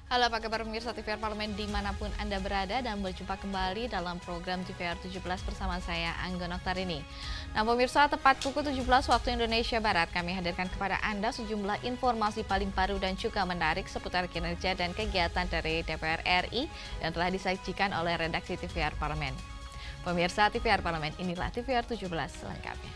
Halo apa kabar pemirsa TVR Parlemen dimanapun Anda berada dan berjumpa kembali dalam program TVR 17 bersama saya Angga Noktarini. Nah pemirsa tepat pukul 17 waktu Indonesia Barat kami hadirkan kepada Anda sejumlah informasi paling baru dan juga menarik seputar kinerja dan kegiatan dari DPR RI yang telah disajikan oleh redaksi TVR Parlemen. Pemirsa TVR Parlemen inilah TVR 17 selengkapnya.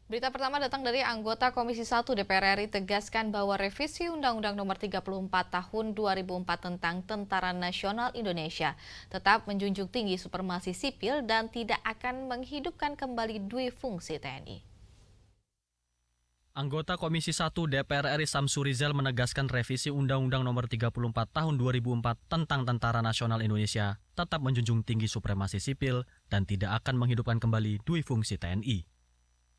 Berita pertama datang dari anggota Komisi 1 DPR RI tegaskan bahwa revisi Undang-Undang Nomor 34 Tahun 2004 tentang Tentara Nasional Indonesia tetap menjunjung tinggi supremasi sipil dan tidak akan menghidupkan kembali dui fungsi TNI. Anggota Komisi 1 DPR RI Samsu Rizal menegaskan revisi Undang-Undang Nomor 34 Tahun 2004 tentang Tentara Nasional Indonesia tetap menjunjung tinggi supremasi sipil dan tidak akan menghidupkan kembali dui fungsi TNI.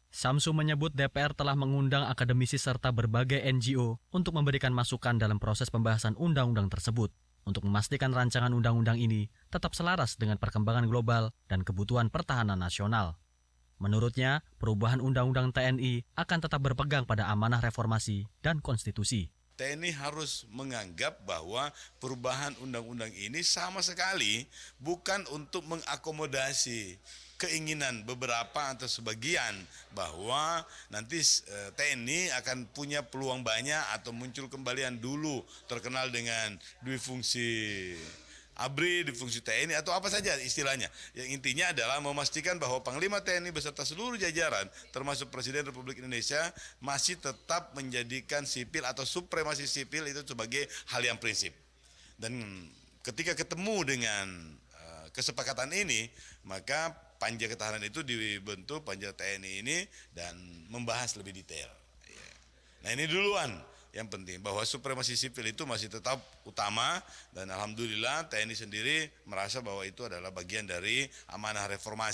Samsu menyebut DPR telah mengundang akademisi serta berbagai NGO untuk memberikan masukan dalam proses pembahasan undang-undang tersebut untuk memastikan rancangan undang-undang ini tetap selaras dengan perkembangan global dan kebutuhan pertahanan nasional. Menurutnya, perubahan undang-undang TNI akan tetap berpegang pada amanah reformasi dan konstitusi. TNI harus menganggap bahwa perubahan undang-undang ini sama sekali bukan untuk mengakomodasi keinginan beberapa atau sebagian bahwa nanti TNI akan punya peluang banyak atau muncul kembali yang dulu terkenal dengan dui fungsi ABRI, di fungsi TNI atau apa saja istilahnya. Yang intinya adalah memastikan bahwa Panglima TNI beserta seluruh jajaran termasuk Presiden Republik Indonesia masih tetap menjadikan sipil atau supremasi sipil itu sebagai hal yang prinsip. Dan ketika ketemu dengan kesepakatan ini, maka Panja Ketahanan itu dibentuk Panja TNI ini dan membahas lebih detail. Nah ini duluan. Yang penting bahwa supremasi sipil itu masih tetap utama dan alhamdulillah TNI sendiri merasa bahwa itu adalah bagian dari amanah reformasi.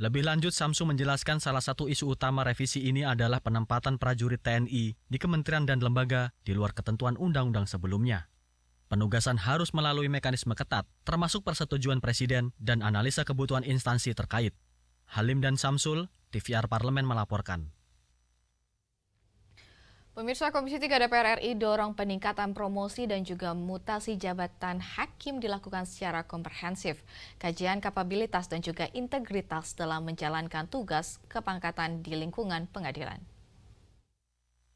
Lebih lanjut, Samsu menjelaskan salah satu isu utama revisi ini adalah penempatan prajurit TNI di kementerian dan lembaga di luar ketentuan undang-undang sebelumnya. Penugasan harus melalui mekanisme ketat, termasuk persetujuan Presiden dan analisa kebutuhan instansi terkait. Halim dan Samsul, TVR Parlemen melaporkan. Pemirsa Komisi 3 DPR RI dorong peningkatan promosi dan juga mutasi jabatan hakim dilakukan secara komprehensif. Kajian kapabilitas dan juga integritas dalam menjalankan tugas kepangkatan di lingkungan pengadilan.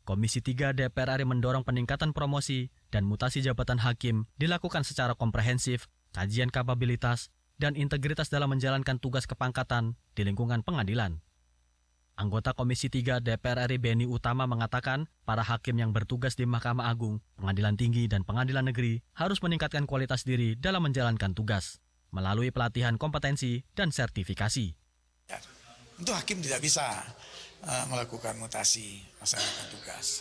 Komisi 3 DPR RI mendorong peningkatan promosi dan mutasi jabatan hakim dilakukan secara komprehensif, kajian kapabilitas, dan integritas dalam menjalankan tugas kepangkatan di lingkungan pengadilan. Anggota Komisi 3 DPR RI Beni Utama mengatakan para hakim yang bertugas di Mahkamah Agung, Pengadilan Tinggi, dan Pengadilan Negeri harus meningkatkan kualitas diri dalam menjalankan tugas melalui pelatihan kompetensi dan sertifikasi. Untuk hakim tidak bisa melakukan mutasi melaksanakan tugas.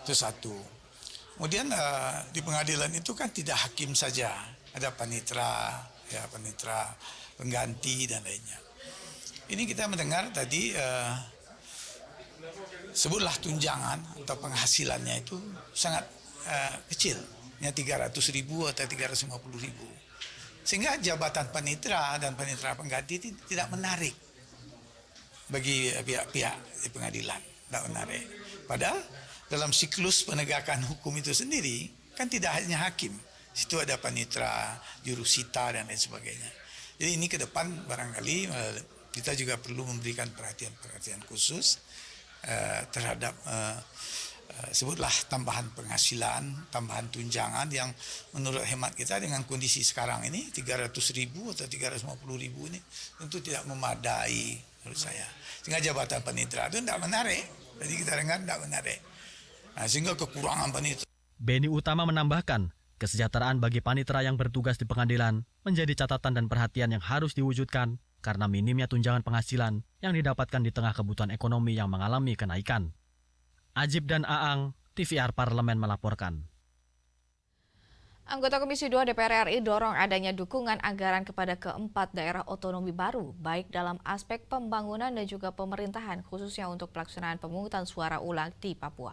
Itu satu. Kemudian di pengadilan itu kan tidak hakim saja, ada panitera, panitera pengganti dan lainnya. Ini kita mendengar tadi sebutlah tunjangan atau penghasilannya itu sangat kecil, hanya 300.000 atau 350.000. Sehingga jabatan panitera dan panitera pengganti itu tidak menarik bagi pihak-pihak di pengadilan, tidak menarik. Padahal dalam siklus penegakan hukum itu sendiri kan tidak hanya hakim, situ ada panitera, jurusita dan lain sebagainya. Jadi ini ke depan barangkali kita juga perlu memberikan perhatian khusus terhadap sebutlah tambahan penghasilan, tambahan tunjangan yang menurut hemat kita dengan kondisi sekarang ini 300.000 atau 350.000 ini tentu tidak memadai menurut saya. Sehingga jabatan panitera itu tidak menarik. Jadi kita dengar tidak menarik. Nah, sehingga kekurangan panitera. Beni Utama menambahkan, kesejahteraan bagi panitera yang bertugas di pengadilan menjadi catatan dan perhatian yang harus diwujudkan karena minimnya tunjangan penghasilan yang didapatkan di tengah kebutuhan ekonomi yang mengalami kenaikan. Ajib dan Aang, TVR Parlemen melaporkan. Anggota Komisi 2 DPR RI dorong adanya dukungan anggaran kepada keempat daerah otonomi baru, baik dalam aspek pembangunan dan juga pemerintahan, khususnya untuk pelaksanaan pemungutan suara ulang di Papua.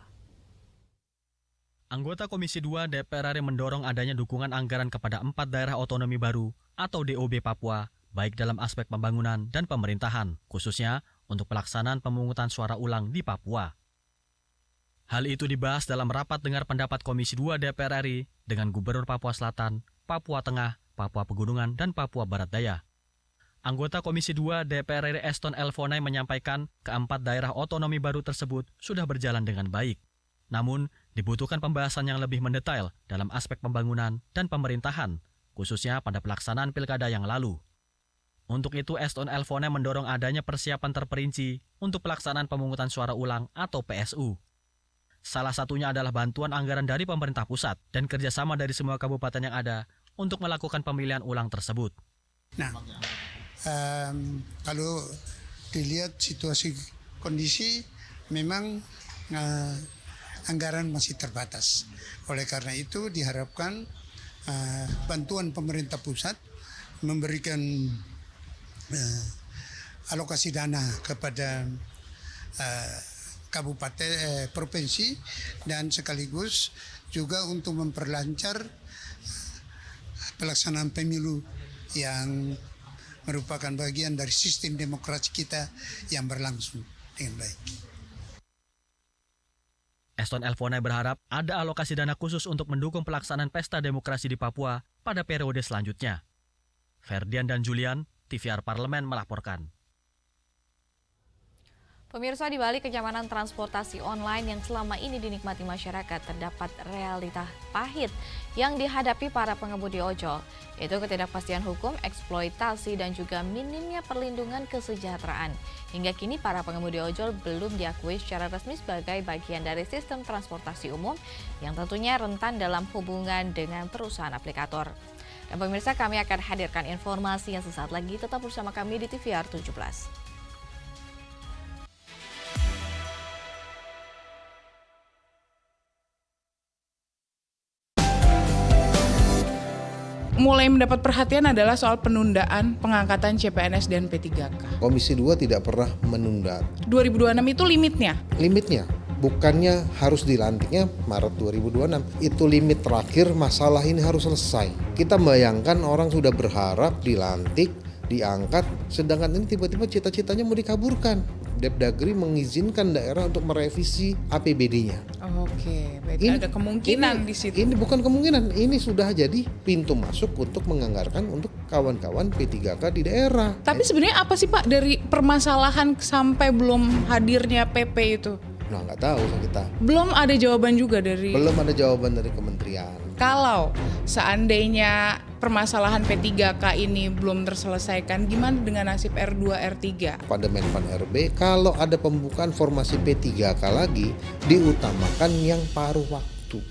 Anggota Komisi 2 DPR RI mendorong adanya dukungan anggaran kepada 4 daerah otonomi baru atau DOB Papua, baik dalam aspek pembangunan dan pemerintahan, khususnya untuk pelaksanaan pemungutan suara ulang di Papua. Hal itu dibahas dalam rapat dengar pendapat Komisi 2 DPR RI dengan Gubernur Papua Selatan, Papua Tengah, Papua Pegunungan, dan Papua Barat Daya. Anggota Komisi 2 DPR RI Eston Elfonai menyampaikan keempat daerah otonomi baru tersebut sudah berjalan dengan baik. Namun, dibutuhkan pembahasan yang lebih mendetail dalam aspek pembangunan dan pemerintahan, khususnya pada pelaksanaan pilkada yang lalu. Untuk itu, Eston Elfonai mendorong adanya persiapan terperinci untuk pelaksanaan pemungutan suara ulang atau PSU. Salah satunya adalah bantuan anggaran dari pemerintah pusat dan kerjasama dari semua kabupaten yang ada untuk melakukan pemilihan ulang tersebut. Nah, kalau dilihat situasi kondisi, memang anggaran masih terbatas. Oleh karena itu diharapkan bantuan pemerintah pusat memberikan alokasi dana kepada kabupaten, provinsi, dan sekaligus juga untuk memperlancar pelaksanaan pemilu yang merupakan bagian dari sistem demokrasi kita yang berlangsung dengan baik. Eston Elfonai berharap ada alokasi dana khusus untuk mendukung pelaksanaan pesta demokrasi di Papua pada periode selanjutnya. Ferdian dan Julian, TVR Parlemen melaporkan. Pemirsa, di balik kenyamanan transportasi online yang selama ini dinikmati masyarakat, terdapat realita pahit yang dihadapi para pengemudi ojol, yaitu ketidakpastian hukum, eksploitasi, dan juga minimnya perlindungan kesejahteraan. Hingga kini para pengemudi ojol belum diakui secara resmi sebagai bagian dari sistem transportasi umum yang tentunya rentan dalam hubungan dengan perusahaan aplikator. Dan pemirsa, kami akan hadirkan informasi yang sesaat lagi. Tetap bersama kami di TVR 17. Mulai mendapat perhatian adalah soal penundaan pengangkatan CPNS dan P3K. Komisi 2 tidak pernah menunda. 2026 itu limitnya? Limitnya, bukannya harus dilantiknya Maret 2026. Itu limit terakhir, masalah ini harus selesai. Kita bayangkan orang sudah berharap dilantik, diangkat, sedangkan ini tiba-tiba cita-citanya mau dikaburkan. Depdagri mengizinkan daerah untuk merevisi APBD-nya. Oke, berarti ada kemungkinan di situ. Ini bukan kemungkinan, ini sudah jadi pintu masuk untuk menganggarkan untuk kawan-kawan P3K di daerah. Tapi sebenarnya apa sih Pak dari permasalahan sampai belum hadirnya PP itu? Nah, nggak tahu kita. Belum ada jawaban juga dari... Belum ada jawaban dari kementerian. Kalau seandainya permasalahan P3K ini belum terselesaikan, gimana dengan nasib R2, R3? Pada Menpan RB, kalau ada pembukaan formasi P3K lagi, diutamakan yang paruh waktu.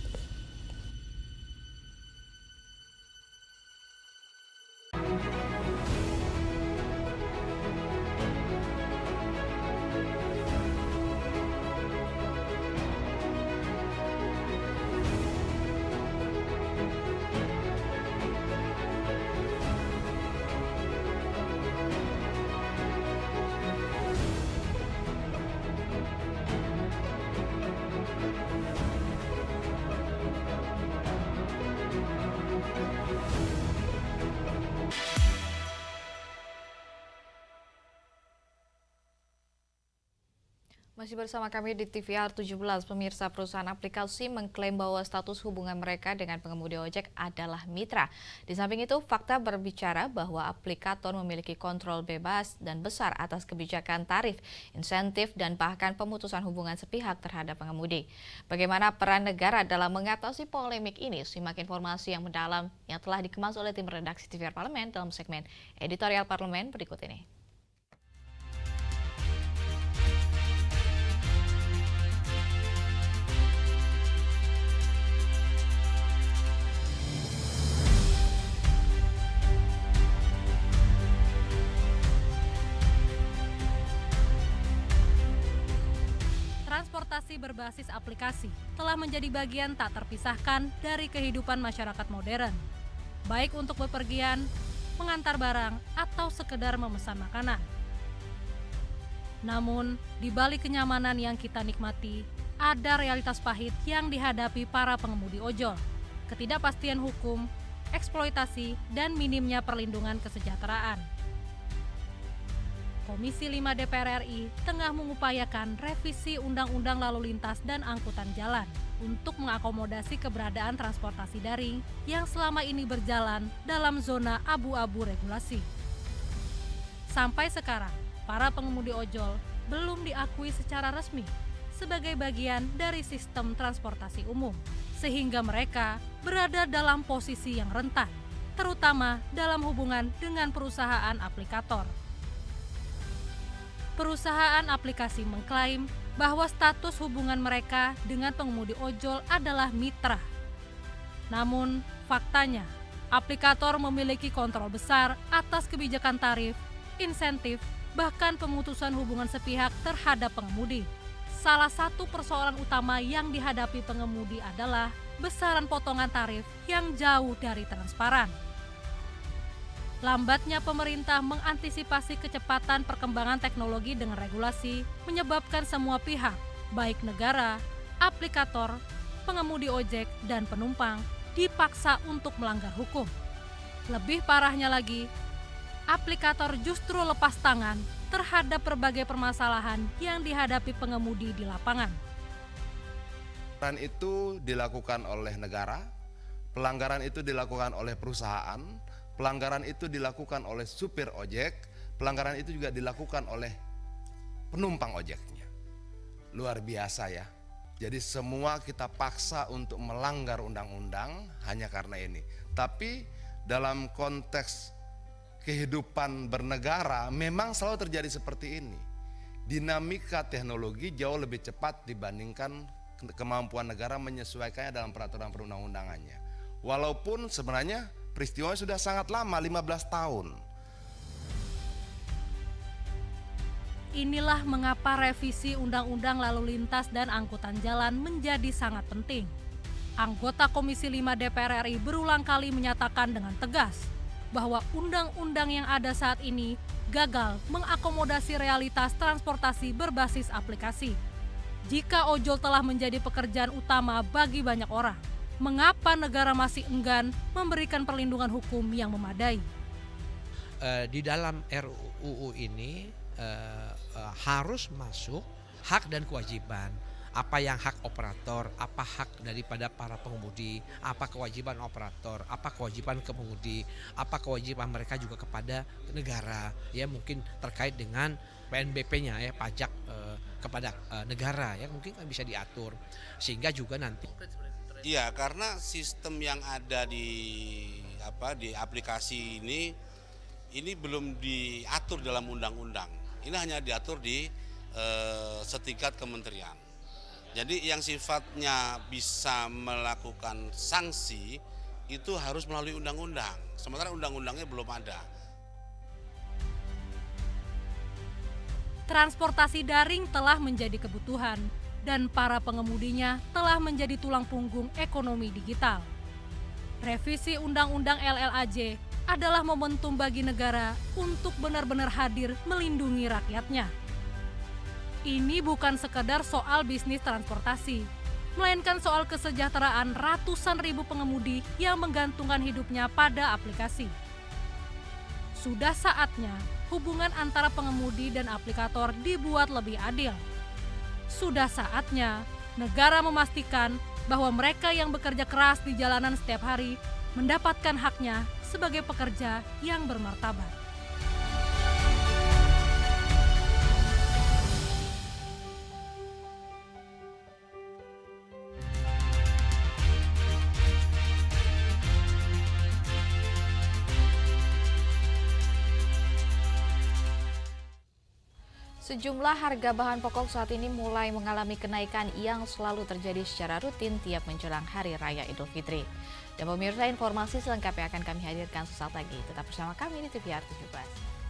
Masih bersama kami di TVR 17, pemirsa, perusahaan aplikasi mengklaim bahwa status hubungan mereka dengan pengemudi ojek adalah mitra. Di samping itu, fakta berbicara bahwa aplikator memiliki kontrol bebas dan besar atas kebijakan tarif, insentif, dan bahkan pemutusan hubungan sepihak terhadap pengemudi. Bagaimana peran negara dalam mengatasi polemik ini? Simak informasi yang mendalam yang telah dikemas oleh tim redaksi TVR Parlemen dalam segmen Editorial Parlemen berikut ini. Transportasi berbasis aplikasi telah menjadi bagian tak terpisahkan dari kehidupan masyarakat modern, baik untuk bepergian, mengantar barang, atau sekedar memesan makanan. Namun, di balik kenyamanan yang kita nikmati, ada realitas pahit yang dihadapi para pengemudi ojol, ketidakpastian hukum, eksploitasi, dan minimnya perlindungan kesejahteraan. Komisi 5 DPR RI tengah mengupayakan revisi Undang-Undang Lalu Lintas dan Angkutan Jalan untuk mengakomodasi keberadaan transportasi daring yang selama ini berjalan dalam zona abu-abu regulasi. Sampai sekarang, para pengemudi ojol belum diakui secara resmi sebagai bagian dari sistem transportasi umum, sehingga mereka berada dalam posisi yang rentan, terutama dalam hubungan dengan perusahaan aplikator. Perusahaan aplikasi mengklaim bahwa status hubungan mereka dengan pengemudi ojol adalah mitra. Namun, faktanya, aplikator memiliki kontrol besar atas kebijakan tarif, insentif, bahkan pemutusan hubungan sepihak terhadap pengemudi. Salah satu persoalan utama yang dihadapi pengemudi adalah besaran potongan tarif yang jauh dari transparan. Lambatnya pemerintah mengantisipasi kecepatan perkembangan teknologi dengan regulasi menyebabkan semua pihak, baik negara, aplikator, pengemudi ojek, dan penumpang dipaksa untuk melanggar hukum. Lebih parahnya lagi, aplikator justru lepas tangan terhadap berbagai permasalahan yang dihadapi pengemudi di lapangan. Pelanggaran itu dilakukan oleh negara, pelanggaran itu dilakukan oleh perusahaan, pelanggaran itu dilakukan oleh supir ojek, pelanggaran itu juga dilakukan oleh penumpang ojeknya. Luar biasa ya. Jadi semua kita paksa untuk melanggar undang-undang hanya karena ini. Tapi dalam konteks kehidupan bernegara memang selalu terjadi seperti ini. Dinamika teknologi jauh lebih cepat dibandingkan kemampuan negara menyesuaikannya dalam peraturan perundang-undangannya. Walaupun sebenarnya peristiwanya sudah sangat lama, 15 tahun. Inilah mengapa revisi Undang-Undang Lalu Lintas dan Angkutan Jalan menjadi sangat penting. Anggota Komisi 5 DPR RI berulang kali menyatakan dengan tegas bahwa undang-undang yang ada saat ini gagal mengakomodasi realitas transportasi berbasis aplikasi. Jika ojol telah menjadi pekerjaan utama bagi banyak orang, mengapa negara masih enggan memberikan perlindungan hukum yang memadai? Di dalam RUU ini harus masuk hak dan kewajiban. Apa yang hak operator, apa hak daripada para pengemudi, apa kewajiban operator, apa kewajiban pengemudi, apa kewajiban mereka juga kepada negara. Ya mungkin terkait dengan PNBP-nya ya, pajak kepada negara ya mungkin kan bisa diatur sehingga juga nanti. Iya, karena sistem yang ada di aplikasi ini belum diatur dalam undang-undang. Ini hanya diatur di setingkat kementerian. Jadi yang sifatnya bisa melakukan sanksi itu harus melalui undang-undang. Sementara undang-undangnya belum ada. Transportasi daring telah menjadi kebutuhan dan para pengemudinya telah menjadi tulang punggung ekonomi digital. Revisi Undang-Undang LLAJ adalah momentum bagi negara untuk benar-benar hadir melindungi rakyatnya. Ini bukan sekedar soal bisnis transportasi, melainkan soal kesejahteraan ratusan ribu pengemudi yang menggantungkan hidupnya pada aplikasi. Sudah saatnya hubungan antara pengemudi dan aplikator dibuat lebih adil. Sudah saatnya negara memastikan bahwa mereka yang bekerja keras di jalanan setiap hari mendapatkan haknya sebagai pekerja yang bermartabat. Sejumlah harga bahan pokok saat ini mulai mengalami kenaikan yang selalu terjadi secara rutin tiap menjelang Hari Raya Idul Fitri. Dan pemirsa, informasi selengkapnya akan kami hadirkan sesaat lagi. Tetap bersama kami di TVR 17.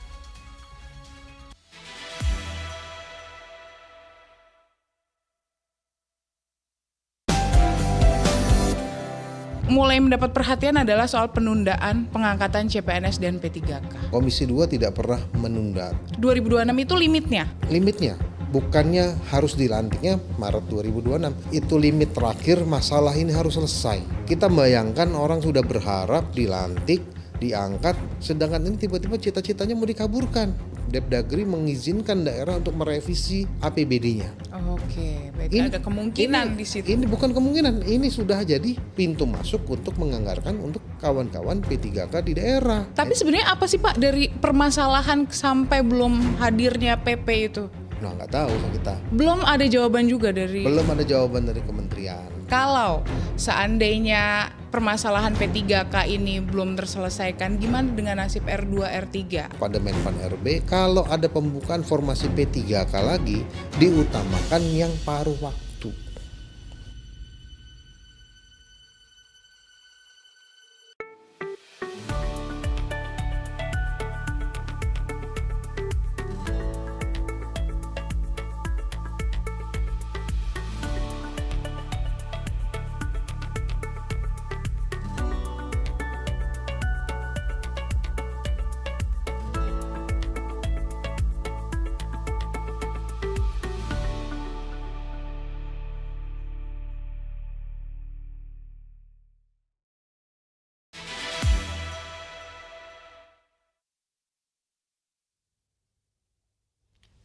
Mulai mendapat perhatian adalah soal penundaan pengangkatan CPNS dan P3K. Komisi 2 tidak pernah menunda. 2026 itu limitnya? Limitnya, bukannya harus dilantiknya Maret 2026. Itu limit terakhir, masalah ini harus selesai. Kita bayangkan orang sudah berharap dilantik, diangkat, sedangkan ini tiba-tiba cita-citanya mau dikaburkan. Depdagri mengizinkan daerah untuk merevisi APBD-nya. Oke, berarti ada kemungkinan di situ. Ini bukan kemungkinan, ini sudah jadi pintu masuk untuk menganggarkan untuk kawan-kawan P3K di daerah. Tapi sebenarnya apa sih Pak dari permasalahan sampai belum hadirnya PP itu? Nah, nggak tahu kita. Belum ada jawaban juga dari. Belum ada jawaban dari kementerian. Kalau seandainya permasalahan P3K ini belum terselesaikan, gimana dengan nasib R2, R3? Pada Menpan RB, kalau ada pembukaan formasi P3K lagi, diutamakan yang paruh waktu.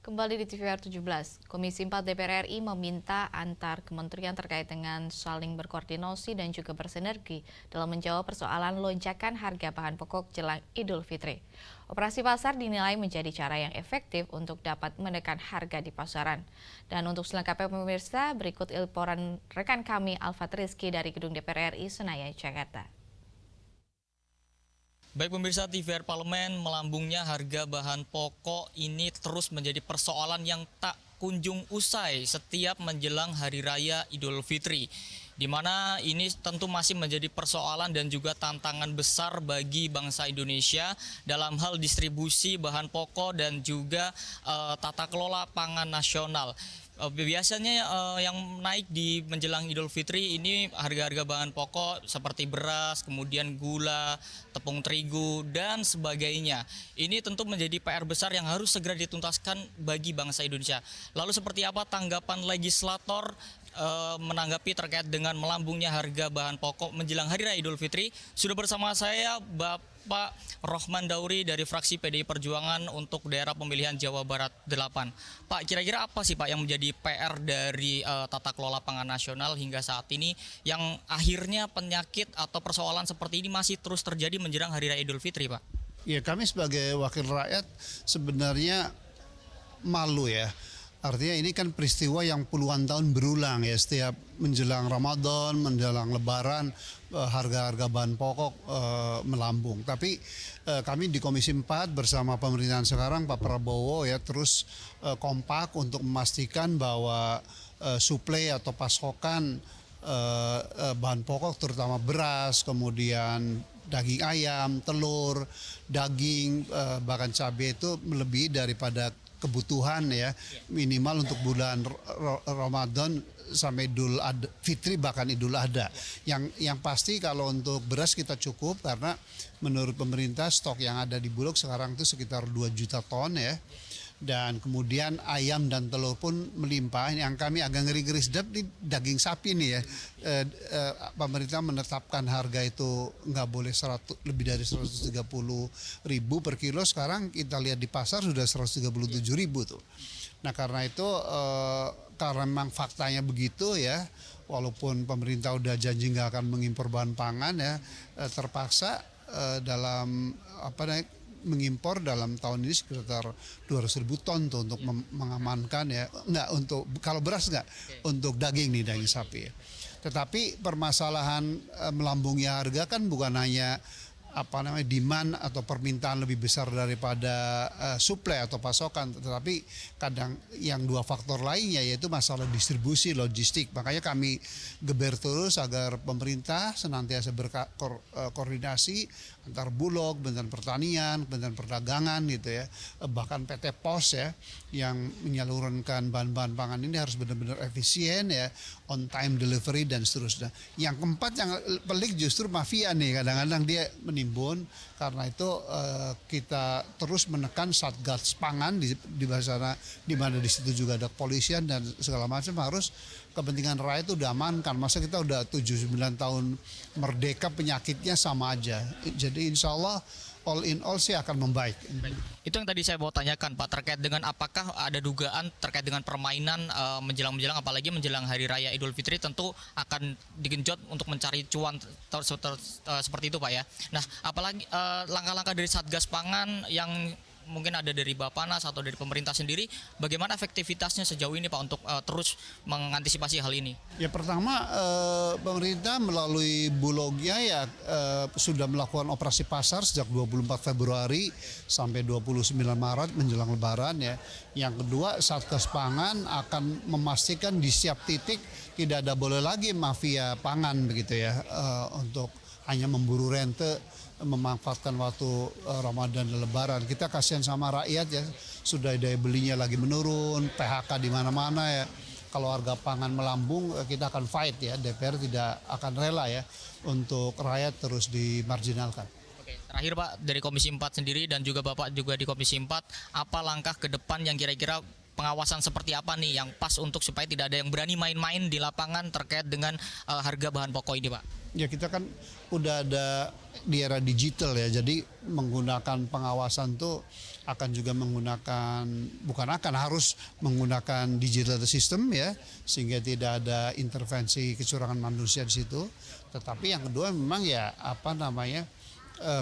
Kembali di TVR 17, Komisi 4 DPR RI meminta antar kementerian terkait dengan saling berkoordinasi dan juga bersinergi dalam menjawab persoalan lonjakan harga bahan pokok jelang Idul Fitri. Operasi pasar dinilai menjadi cara yang efektif untuk dapat menekan harga di pasaran. Dan untuk selengkapnya pemirsa, berikut laporan rekan kami Alfat Rizky dari Gedung DPR RI Senayan, Jakarta. Baik pemirsa, TVR Parlemen, melambungnya harga bahan pokok ini terus menjadi persoalan yang tak kunjung usai setiap menjelang Hari Raya Idul Fitri. Di mana ini tentu masih menjadi persoalan dan juga tantangan besar bagi bangsa Indonesia dalam hal distribusi bahan pokok dan juga tata kelola pangan nasional. Biasanya yang naik di menjelang Idul Fitri ini harga-harga bahan pokok seperti beras, kemudian gula, tepung terigu, dan sebagainya. Ini tentu menjadi PR besar yang harus segera dituntaskan bagi bangsa Indonesia. Lalu seperti apa tanggapan legislator menanggapi terkait dengan melambungnya harga bahan pokok menjelang Hari Raya Idul Fitri? Sudah bersama saya Bapak Rohman Dauri dari fraksi PDI Perjuangan untuk daerah pemilihan Jawa Barat 8. Pak, kira-kira apa sih Pak yang menjadi PR dari tata kelola pangan nasional hingga saat ini yang akhirnya penyakit atau persoalan seperti ini masih terus terjadi menjelang Hari Raya Idul Fitri, Pak? Ya, kami sebagai wakil rakyat sebenarnya malu ya. Artinya ini kan peristiwa yang puluhan tahun berulang ya, setiap menjelang Ramadan, menjelang Lebaran, harga-harga bahan pokok melambung. Tapi kami di Komisi 4 bersama pemerintahan sekarang Pak Prabowo ya terus kompak untuk memastikan bahwa suplai atau pasokan bahan pokok terutama beras, kemudian daging ayam, telur, daging, bahkan cabai itu melebihi daripada kebutuhan ya, minimal untuk bulan Ramadan sampai Idul Fitri bahkan Idul Adha. Yang pasti kalau untuk beras kita cukup karena menurut pemerintah stok yang ada di Bulog sekarang itu sekitar 2 juta ton ya. Dan kemudian ayam dan telur pun melimpah. Yang kami agak ngeri-ngeri sedap di daging sapi nih ya. Pemerintah menetapkan harga itu nggak boleh lebih dari 130.000 per kilo. Sekarang kita lihat di pasar sudah 137.000 tuh. Nah karena itu karena memang faktanya begitu ya. Walaupun pemerintah udah janji nggak akan mengimpor bahan pangan ya, terpaksa dalam mengimpor dalam tahun ini sekitar 200.000 ton tuh untuk mengamankan ya, enggak untuk kalau beras enggak, untuk daging nih, daging sapi ya. Tetapi permasalahan melambungnya harga kan bukan hanya demand atau permintaan lebih besar daripada suplai atau pasokan, tetapi kadang yang dua faktor lainnya yaitu masalah distribusi logistik. Makanya kami geber terus agar pemerintah senantiasa berkoordinasi antar Bulog, Kementerian Pertanian, Kementerian Perdagangan gitu ya, bahkan PT POS ya, yang menyalurkan bahan-bahan pangan ini harus benar-benar efisien ya, on time delivery dan seterusnya. Yang keempat yang pelik justru mafia nih, kadang-kadang dia menimbun. Karena itu kita terus menekan Satgas Pangan di sana, di mana di situ juga ada kepolisian dan segala macam, harus kepentingan rakyat itu udah amankan. Masa kita udah 7-9 tahun merdeka penyakitnya sama aja. Jadi insya Allah all in all sih akan membaik. Itu yang tadi saya mau tanyakan Pak, terkait dengan apakah ada dugaan terkait dengan permainan menjelang apalagi menjelang Hari Raya Idul Fitri, tentu akan digenjot untuk mencari cuan seperti itu Pak ya. Nah, apalagi langkah-langkah dari Satgas Pangan yang mungkin ada dari Bappenas atau dari pemerintah sendiri, bagaimana efektivitasnya sejauh ini Pak untuk terus mengantisipasi hal ini? Ya pertama pemerintah melalui Bulognya ya sudah melakukan operasi pasar sejak 24 Februari sampai 29 Maret menjelang Lebaran ya. Yang kedua, Satgas Pangan akan memastikan di setiap titik tidak ada boleh lagi mafia pangan begitu ya, untuk hanya memburu rente, memanfaatkan waktu Ramadan dan Lebaran. Kita kasihan sama rakyat ya, sudah daya belinya lagi menurun, PHK di mana-mana ya. Kalau harga pangan melambung, kita akan fight ya. DPR tidak akan rela ya untuk rakyat terus dimarginalkan. Oke, terakhir Pak, dari Komisi 4 sendiri dan juga Bapak juga di Komisi 4, apa langkah ke depan yang kira-kira pengawasan seperti apa nih yang pas untuk supaya tidak ada yang berani main-main di lapangan terkait dengan harga bahan pokok ini Pak? Ya kita kan udah ada di era digital ya, jadi menggunakan pengawasan tuh akan juga menggunakan, harus menggunakan digital system ya, sehingga tidak ada intervensi kecurangan manusia di situ. Tetapi yang kedua memang ya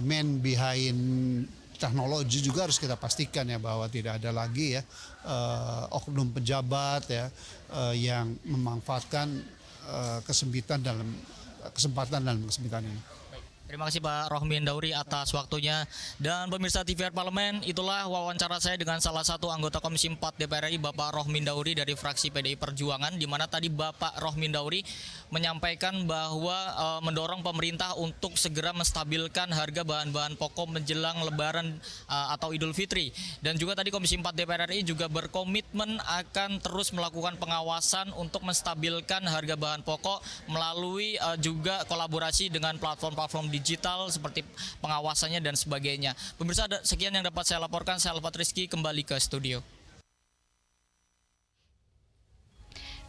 man behind teknologi juga harus kita pastikan ya, bahwa tidak ada lagi ya oknum pejabat ya yang memanfaatkan kesempatan dalam kesempitan ini. Terima kasih Pak Rohmin Dauri atas waktunya. Dan pemirsa TVR Parlemen, itulah wawancara saya dengan salah satu anggota Komisi 4 DPR RI, Bapak Rohmin Dauri dari fraksi PDI Perjuangan, di mana tadi Bapak Rohmin Dauri menyampaikan bahwa mendorong pemerintah untuk segera menstabilkan harga bahan-bahan pokok menjelang Lebaran atau Idul Fitri. Dan juga tadi Komisi 4 DPR RI juga berkomitmen akan terus melakukan pengawasan untuk menstabilkan harga bahan pokok melalui juga kolaborasi dengan platform-platform digital seperti pengawasannya dan sebagainya. Pemirsa, sekian yang dapat saya laporkan. Saya Alfat Rizky, kembali ke studio.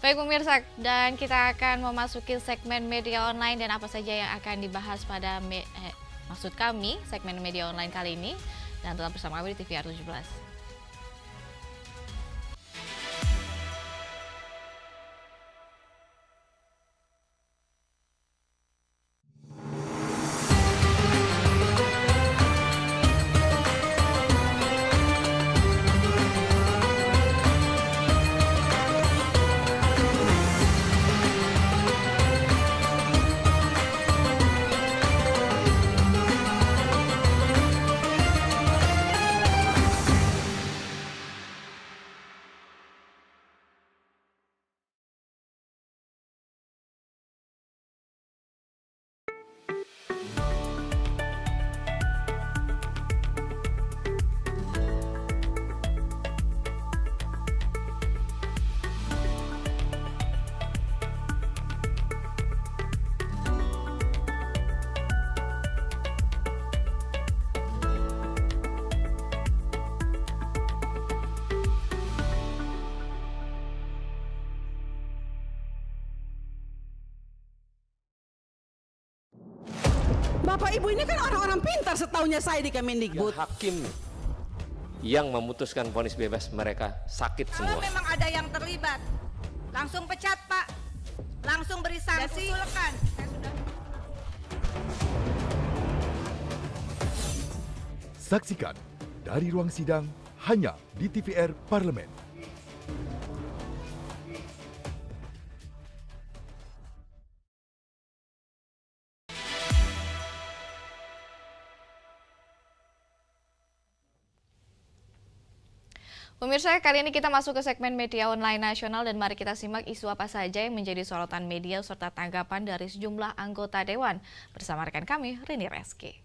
Baik pemirsa, dan kita akan memasuki segmen media online dan apa saja yang akan dibahas pada segmen media online kali ini. Dan tetap bersama kami di TVR 17. Bapak Ibu ini kan orang-orang pintar setaunya saya di Kemendikbud. Ya, hakim yang memutuskan vonis bebas mereka sakit semua. Kalau memang ada yang terlibat, langsung pecat Pak, langsung beri sanksi. Usulkan. Saksikan dari ruang sidang hanya di TVR Parlemen. Pemirsa, kali ini kita masuk ke segmen media online nasional dan mari kita simak isu apa saja yang menjadi sorotan media serta tanggapan dari sejumlah anggota Dewan. Bersama rekan kami, Rini Reski.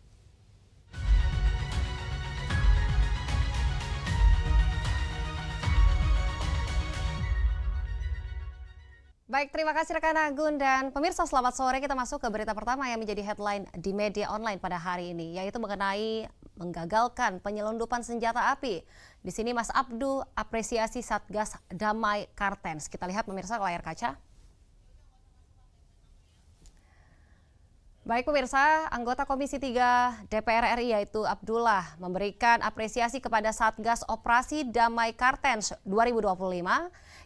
Baik, terima kasih rekan Agun dan pemirsa, selamat sore. Kita masuk ke berita pertama yang menjadi headline di media online pada hari ini, yaitu mengenai menggagalkan penyelundupan senjata api. Di sini Mas Abdu apresiasi Satgas Damai Kartens. Kita lihat pemirsa ke layar kaca. Baik pemirsa, anggota Komisi 3 DPR RI yaitu Abdullah memberikan apresiasi kepada Satgas Operasi Damai Kartens 2025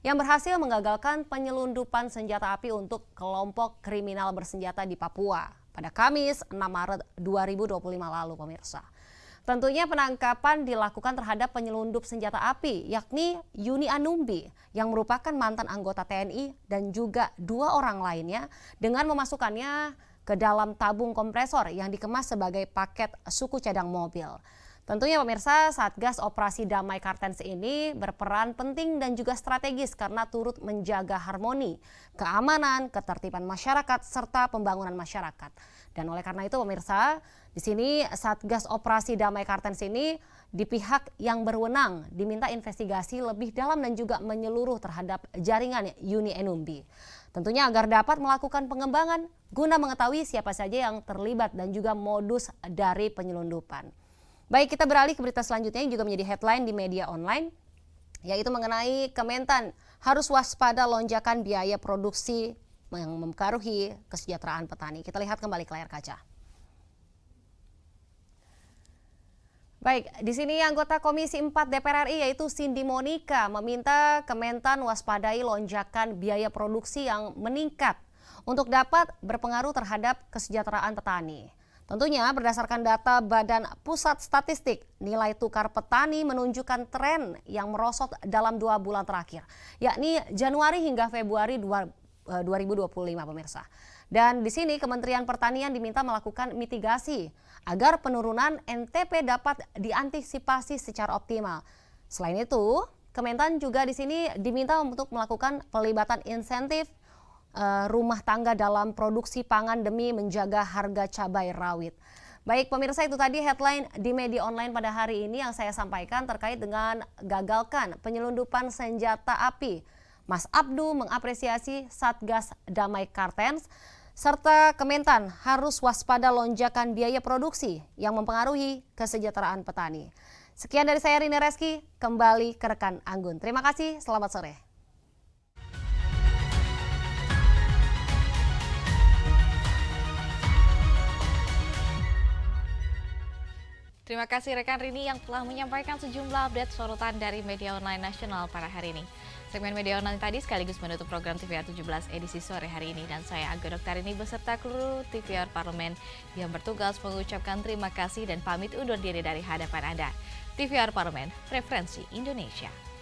yang berhasil menggagalkan penyelundupan senjata api untuk kelompok kriminal bersenjata di Papua pada Kamis 6 Maret 2025 lalu pemirsa. Tentunya penangkapan dilakukan terhadap penyelundup senjata api yakni Yuni Anumbi yang merupakan mantan anggota TNI dan juga 2 orang lainnya dengan memasukkannya ke dalam tabung kompresor yang dikemas sebagai paket suku cadang mobil. Tentunya pemirsa, Satgas Operasi Damai Kartens ini berperan penting dan juga strategis karena turut menjaga harmoni, keamanan, ketertiban masyarakat, serta pembangunan masyarakat. Dan oleh karena itu pemirsa, di sini Satgas Operasi Damai Kartens ini di pihak yang berwenang diminta investigasi lebih dalam dan juga menyeluruh terhadap jaringan Yuni Enumbi. Tentunya agar dapat melakukan pengembangan guna mengetahui siapa saja yang terlibat dan juga modus dari penyelundupan. Baik, kita beralih ke berita selanjutnya yang juga menjadi headline di media online, yaitu mengenai Kementan harus waspada lonjakan biaya produksi yang mempengaruhi kesejahteraan petani. Kita lihat kembali ke layar kaca. Baik, di sini anggota Komisi 4 DPR RI yaitu Cindy Monica meminta Kementan waspadai lonjakan biaya produksi yang meningkat untuk dapat berpengaruh terhadap kesejahteraan petani. Tentunya berdasarkan data Badan Pusat Statistik, nilai tukar petani menunjukkan tren yang merosot dalam 2 bulan terakhir, yakni Januari hingga Februari 2025 pemirsa. Dan di sini Kementerian Pertanian diminta melakukan mitigasi agar penurunan NTP dapat diantisipasi secara optimal. Selain itu, Kementan juga di sini diminta untuk melakukan pelibatan insentif rumah tangga dalam produksi pangan demi menjaga harga cabai rawit. Baik pemirsa, itu tadi headline di media online pada hari ini yang saya sampaikan terkait dengan gagalkan penyelundupan senjata api. Mas Abdu mengapresiasi Satgas Damai Kartens serta Kementan harus waspada lonjakan biaya produksi yang mempengaruhi kesejahteraan petani. Sekian dari saya Rini Reski, kembali ke rekan Anggun. Terima kasih, selamat sore. Terima kasih rekan Rini yang telah menyampaikan sejumlah update sorotan dari media online nasional pada hari ini. Segmen media online tadi sekaligus menutup program TVR 17 edisi sore hari ini. Dan saya Angga Doktarini beserta kru TVR Parlemen yang bertugas mengucapkan terima kasih dan pamit undur diri dari hadapan Anda. TVR Parlemen, referensi Indonesia.